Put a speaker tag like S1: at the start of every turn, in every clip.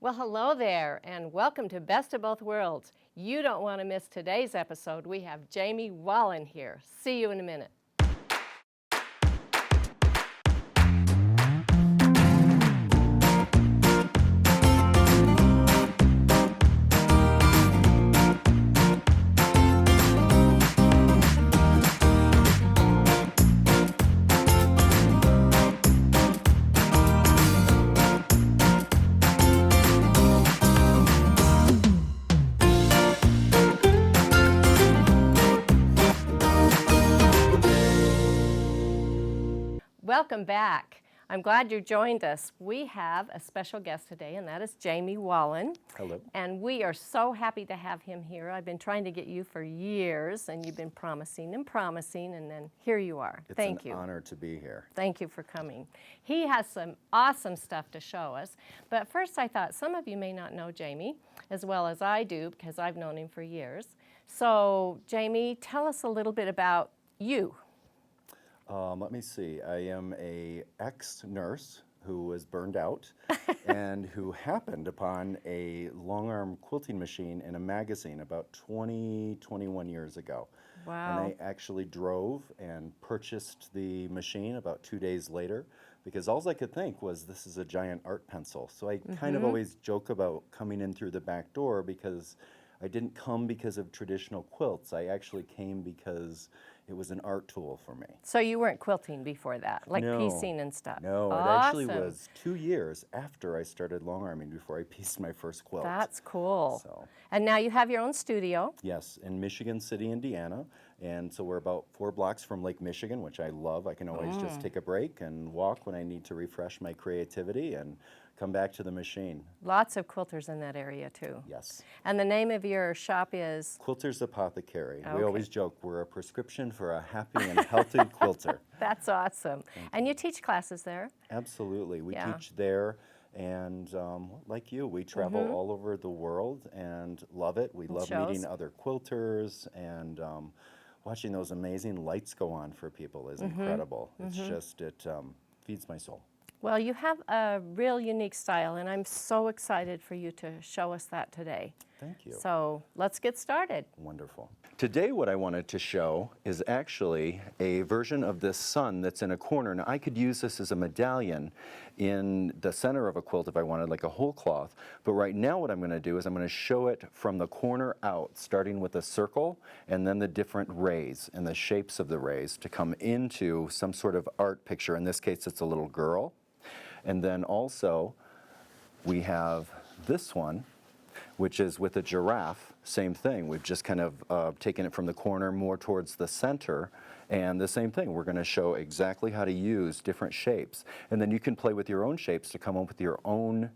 S1: Well, hello there, and welcome to Best of Both Worlds. You don't want to miss today's episode. We have Jaime Wallen here. See you in a minute. Welcome back. I'm glad you joined us. We have a special guest today, and that is Jaime Wallen.
S2: Hello.
S1: And we are so happy to have him here. I've been trying to get you for years, and you've been promising, and then here you are. Thank you.
S2: It's an honor to be here.
S1: Thank you for coming. He has some awesome stuff to show us. But first, I thought some of you may not know Jaime as well as I do, because I've known him for years. So, Jaime, tell us a little bit about you.
S2: Let me see. I am a ex-nurse who was burned out and who happened upon a long-arm quilting machine in a magazine about 21 years ago.
S1: Wow.
S2: And I actually drove and purchased the machine about 2 days later because all I could think was this is a giant art pencil. So I kind of always joke about coming in through the back door because I didn't come because of traditional quilts. I actually came because it was an art tool for me.
S1: So you weren't quilting before that, like
S2: No.
S1: piecing and stuff?
S2: No,
S1: Awesome.
S2: It actually was 2 years after I started long arming before I pieced my first quilt.
S1: That's cool.
S2: So,
S1: And now you have your own studio.
S2: yes, in Michigan City, Indiana. And so we're about 4 blocks from Lake Michigan, which I love. I can always just take a break and walk when I need to refresh my creativity and come back to the machine.
S1: Lots of quilters in that area too.
S2: Yes.
S1: And the name of your shop is?
S2: Quilters Apothecary.
S1: Okay.
S2: We always joke we're a prescription for a happy and healthy quilter.
S1: That's awesome. And you teach classes there?
S2: Absolutely. We
S1: Yeah.
S2: teach there, and like you, we travel all over the world and love it. We love
S1: shows.
S2: meeting other quilters, and watching those amazing lights go on for people is incredible. It's just, it feeds my soul.
S1: Well, you have a real unique style, and I'm so excited for you to show us that today.
S2: Thank you.
S1: So let's get started.
S2: Wonderful. Today what I wanted to show is actually a version of this sun that's in a corner. Now I could use this as a medallion in the center of a quilt if I wanted, like a whole cloth. But right now what I'm going to do is I'm going to show it from the corner out, starting with a circle and then the different rays and the shapes of the rays to come into some sort of art picture. In this case it's a little girl. And then also we have this one, which is with a giraffe. Same thing. We've just kind of taken it from the corner more towards the center. And the same thing. We're going to show exactly how to use different shapes. And then you can play with your own shapes to come up with your own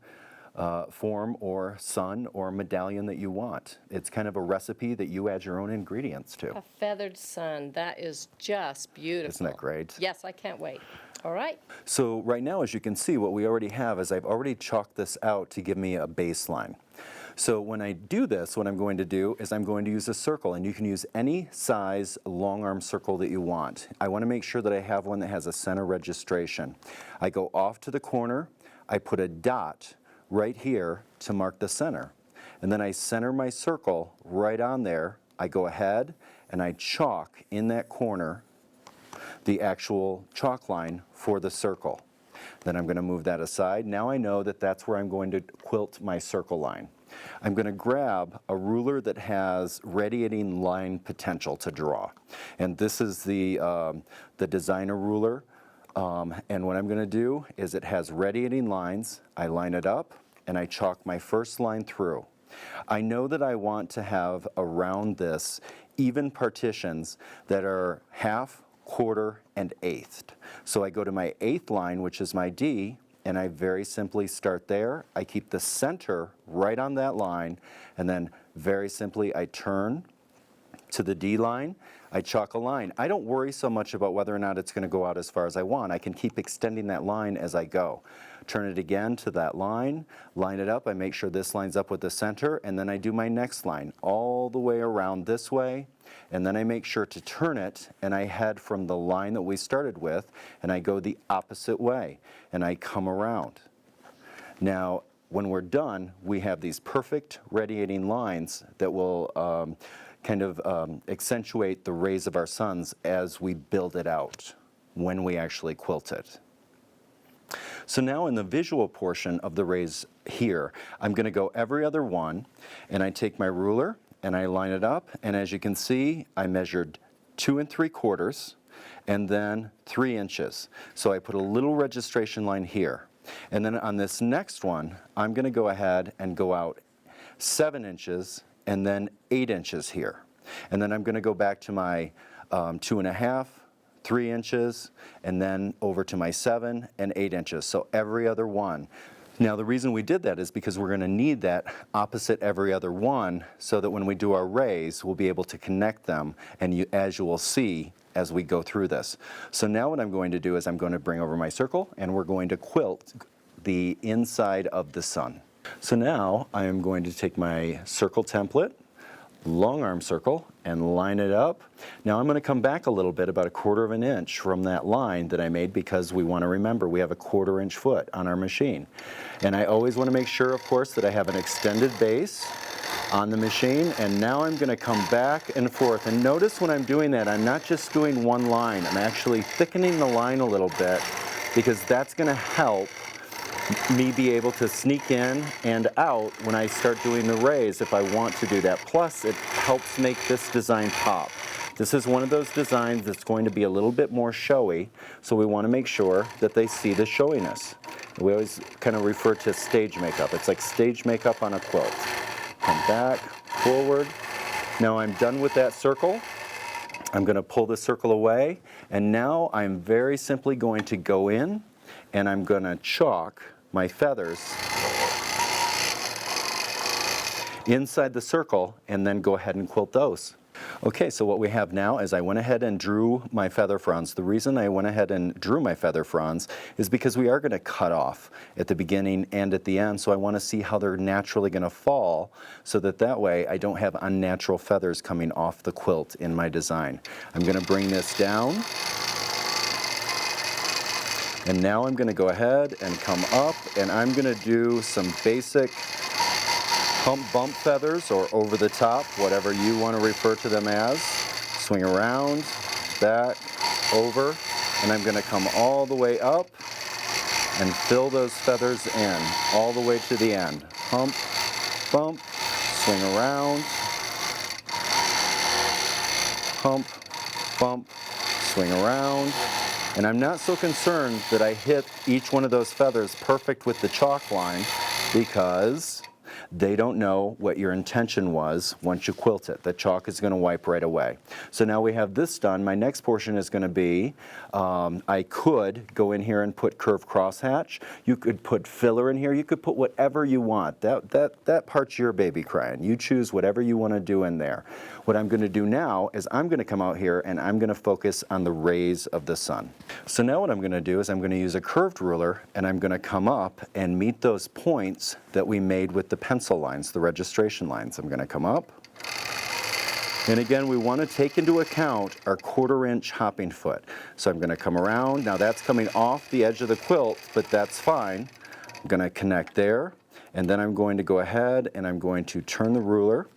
S2: form or sun or medallion that you want. It's kind of a recipe that you add your own ingredients to.
S1: A feathered sun. That is just beautiful.
S2: Isn't that great?
S1: Yes, I can't wait. All right.
S2: So right now, as you can see, what we already have is I've already chalked this out to give me a baseline. So when I do this, what I'm going to do is I'm going to use a circle, and you can use any size long arm circle that you want. I want to make sure that I have one that has a center registration. I go off to the corner, I put a dot right here to mark the center. And then I center my circle right on there. I go ahead and I chalk in that corner the actual chalk line for the circle. Then I'm going to move that aside. Now I know that that's where I'm going to quilt my circle line. I'm going to grab a ruler that has radiating line potential to draw. And this is the designer ruler. And what I'm going to do is it has radiating lines. I line it up and I chalk my first line through. I know that I want to have around this even partitions that are half, quarter, and eighth. So I go to my eighth line, which is my D, and I very simply start there. I keep the center right on that line, and then very simply I turn to the D line, I chalk a line. I don't worry so much about whether or not it's going to go out as far as I want. I can keep extending that line as I go. Turn it again to that line it up, I make sure this lines up with the center, and then I do my next line all the way around this way, and then I make sure to turn it, and I head from the line that we started with, and I go the opposite way, and I come around. Now, when we're done, we have these perfect radiating lines that will kind of accentuate the rays of our suns as we build it out when we actually quilt it. So now in the visual portion of the rays here, I'm going to go every other one, and I take my ruler and I line it up, and as you can see, I measured 2 3/4 and then 3 inches. So I put a little registration line here. And then on this next one, I'm going to go ahead and go out 7 inches and then 8 inches here. And then I'm going to go back to my 2 1/2, 3 inches, and then over to my 7 and 8 inches. So every other one. Now the reason we did that is because we're going to need that opposite every other one so that when we do our rays, we'll be able to connect them, and as you will see as we go through this. So now what I'm going to do is I'm going to bring over my circle, and we're going to quilt the inside of the sun. So now I am going to take my circle template, long arm circle, and line it up. Now I'm going to come back a little bit, about 1/4 of an inch from that line that I made, because we want to remember we have a 1/4 inch foot on our machine. And I always want to make sure, of course, that I have an extended base on the machine. And now I'm going to come back and forth. And notice when I'm doing that, I'm not just doing one line. I'm actually thickening the line a little bit, because that's going to help me be able to sneak in and out when I start doing the rays if I want to do that. Plus, it helps make this design pop. This is one of those designs that's going to be a little bit more showy, so we want to make sure that they see the showiness. We always kind of refer to stage makeup. It's like stage makeup on a quilt. Come back, forward. Now I'm done with that circle. I'm going to pull the circle away, and now I'm very simply going to go in and I'm going to chalk my feathers inside the circle and then go ahead and quilt those. Okay, so what we have now is I went ahead and drew my feather fronds. The reason I went ahead and drew my feather fronds is because we are going to cut off at the beginning and at the end, so I want to see how they're naturally going to fall, so that way I don't have unnatural feathers coming off the quilt in my design. I'm going to bring this down, and now I'm going to go ahead and come up, and I'm going to do some basic hump bump feathers, or over the top, whatever you want to refer to them as. Swing around, back, over, and I'm going to come all the way up and fill those feathers in all the way to the end. Hump, bump, swing around, hump, bump, swing around. And I'm not so concerned that I hit each one of those feathers perfect with the chalk line, because they don't know what your intention was once you quilt it. The chalk is going to wipe right away. So now we have this done. My next portion is going to be, I could go in here and put curved crosshatch. You could put filler in here. You could put whatever you want. That part's your baby crying. You choose whatever you want to do in there. What I'm going to do now is I'm going to come out here and I'm going to focus on the rays of the sun. So now what I'm going to do is I'm going to use a curved ruler, and I'm going to come up and meet those points that we made with the pencil lines, the registration lines. I'm going to come up. And again, we want to take into account our 1/4 inch hopping foot. So I'm going to come around. Now that's coming off the edge of the quilt, but that's fine. I'm going to connect there, and then I'm going to go ahead and I'm going to turn the ruler.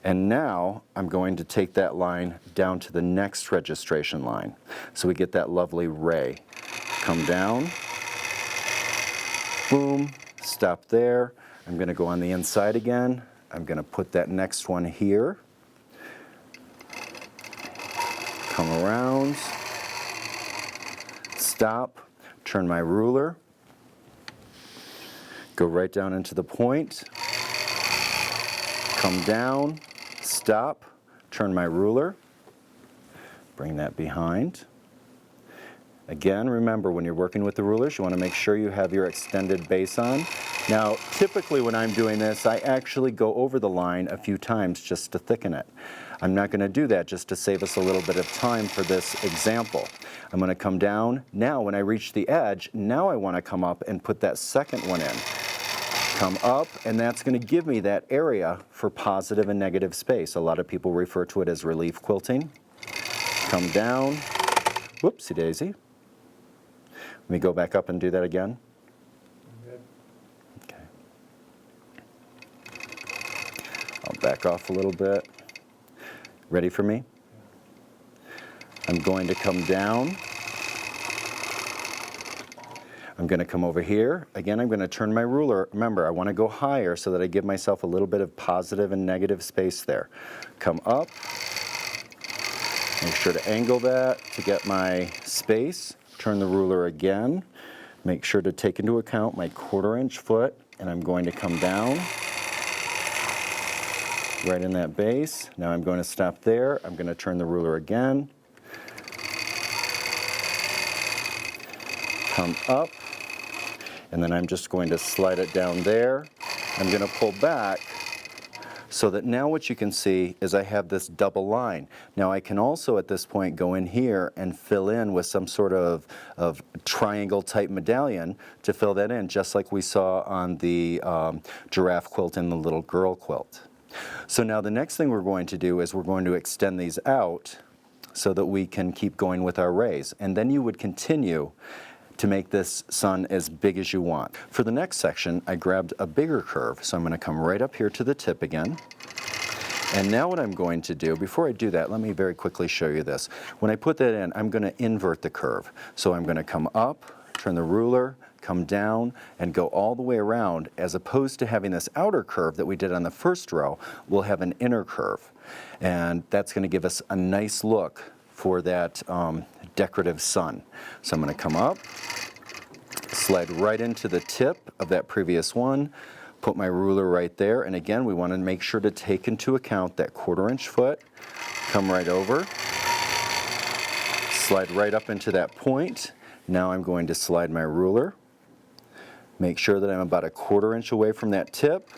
S2: And now I'm going to take that line down to the next registration line, so we get that lovely ray. Come down, boom, stop there. I'm going to go on the inside again. I'm going to put that next one here. Come around, stop, turn my ruler, go right down into the point, come down, stop, turn my ruler, bring that behind. Again, remember, when you're working with the rulers, you want to make sure you have your extended base on. Now, typically when I'm doing this, I actually go over the line a few times just to thicken it. I'm not going to do that, just to save us a little bit of time for this example. I'm going to come down. Now, when I reach the edge, now I want to come up and put that second one in. Come up, and that's going to give me that area for positive and negative space. A lot of people refer to it as relief quilting. Come down. Whoopsie daisy. Let me go back up and do that again. back off a little bit. Ready for me? I'm going to come down. I'm going to come over here. Again, I'm going to turn my ruler. Remember, I want to go higher so that I give myself a little bit of positive and negative space there. Come up. Make sure to angle that to get my space. Turn the ruler again. Make sure to take into account my 1/4 inch foot, and I'm going to come down right in that base. Now I'm going to stop there. I'm going to turn the ruler again. Come up, and then I'm just going to slide it down there. I'm going to pull back so that now what you can see is I have this double line. Now I can also at this point go in here and fill in with some sort of triangle type medallion to fill that in, just like we saw on the giraffe quilt and the little girl quilt. So now the next thing we're going to do is we're going to extend these out so that we can keep going with our rays. And then you would continue to make this sun as big as you want. For the next section, I grabbed a bigger curve, so I'm going to come right up here to the tip again. And now what I'm going to do, before I do that, let me very quickly show you this. When I put that in, I'm going to invert the curve. So I'm going to come up, turn the ruler, come down, and go all the way around. As opposed to having this outer curve that we did on the first row, we'll have an inner curve. And that's going to give us a nice look for that decorative sun. So I'm going to come up, slide right into the tip of that previous one, put my ruler right there, and again we want to make sure to take into account that 1/4 inch foot, come right over, slide right up into that point. Now I'm going to slide my ruler, make sure that I'm about a 1/4 inch away from that tip.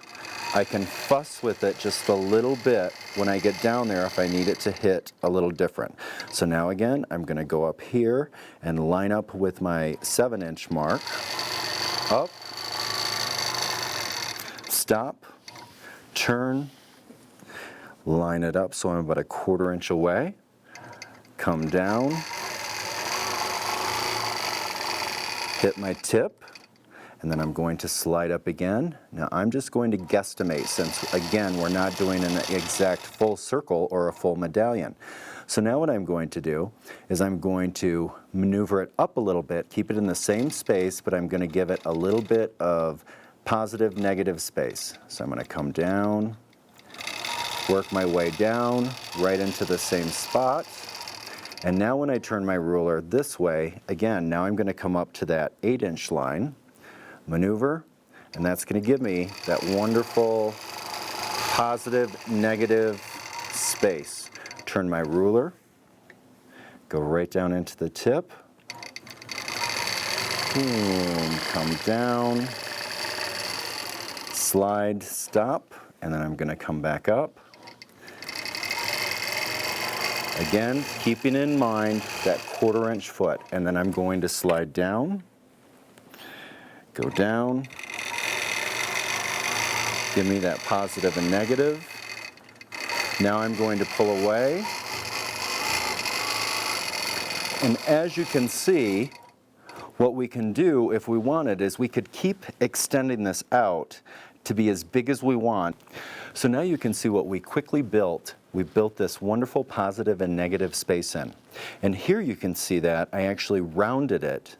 S2: I can fuss with it just a little bit when I get down there if I need it to hit a little different. So now again, I'm going to go up here and line up with my 7-inch mark. Up, stop, turn, line it up so I'm about a 1/4 inch away. Come down, hit my tip, and then I'm going to slide up again. Now I'm just going to guesstimate since, again, we're not doing an exact full circle or a full medallion. So now what I'm going to do is I'm going to maneuver it up a little bit, keep it in the same space, but I'm going to give it a little bit of positive, negative space. So I'm going to come down, work my way down, right into the same spot. And now when I turn my ruler this way, again, now I'm going to come up to that 8-inch line, maneuver, and that's going to give me that wonderful positive, negative space. Turn my ruler, go right down into the tip, boom, come down, slide, stop, and then I'm going to come back up. Again, keeping in mind that 1/4 inch foot, and then I'm going to slide down, go down, give me that positive and negative. Now I'm going to pull away. And as you can see, what we can do if we wanted is we could keep extending this out to be as big as we want. So now you can see what we quickly built. We built this wonderful positive and negative space in. And here you can see that I actually rounded it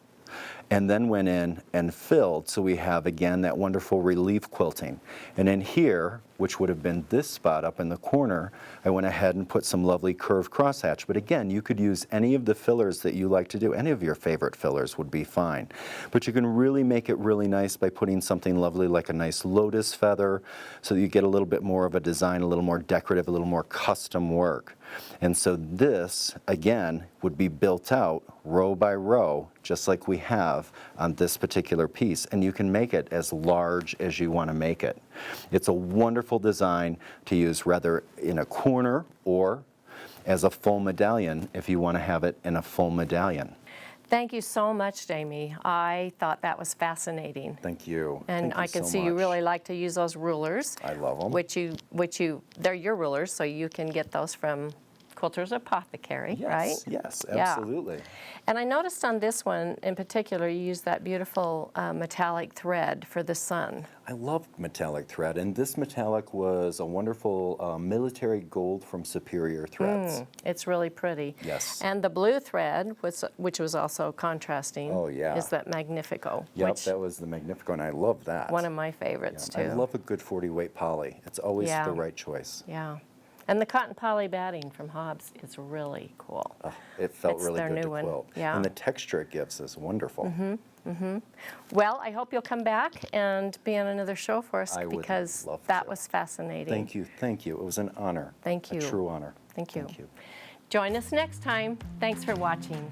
S2: and then went in and filled, so we have again that wonderful relief quilting. And in here, which would have been this spot up in the corner, I went ahead and put some lovely curved crosshatch. But again, you could use any of the fillers that you like to do. Any of your favorite fillers would be fine. But you can really make it really nice by putting something lovely like a nice lotus feather, so that you get a little bit more of a design, a little more decorative, a little more custom work. And so this, again, would be built out row by row, just like we have on this particular piece. And you can make it as large as you want to make it. It's a wonderful design to use rather in a corner or as a full medallion if you want to have it in a full medallion.
S1: Thank you so much, Jaime. I thought that was fascinating.
S2: Thank you.
S1: And I can see you really like to use those rulers.
S2: I love them.
S1: They're your rulers, so you can get those from Quilters Apothecary,
S2: Yes,
S1: right?
S2: yes,
S1: Yeah.
S2: absolutely.
S1: And I noticed on this one in particular, you use that beautiful metallic thread for the sun.
S2: I love metallic thread, and this metallic was a wonderful military gold from Superior Threads.
S1: It's really pretty.
S2: Yes.
S1: And the blue thread, which was also contrasting,
S2: Oh, yeah.
S1: is that Magnifico,
S2: Yep,
S1: which
S2: that was the Magnifico, and I love that.
S1: one of my favorites
S2: I
S1: too.
S2: love a good 40-weight poly. It's always
S1: Yeah.
S2: the right choice.
S1: Yeah. And the cotton poly batting from Hobbs is really cool.
S2: Oh, it felt
S1: It's
S2: really
S1: their
S2: good
S1: new
S2: to
S1: one.
S2: quilt.
S1: Yeah.
S2: And the texture it gives is wonderful.
S1: Well, I hope you'll come back and be on another show for us
S2: I would
S1: because
S2: love
S1: that
S2: to.
S1: was fascinating.
S2: Thank you, thank you. It was an honor.
S1: Thank you.
S2: A true honor.
S1: Thank you.
S2: Thank you.
S1: Join us next time. Thanks for watching.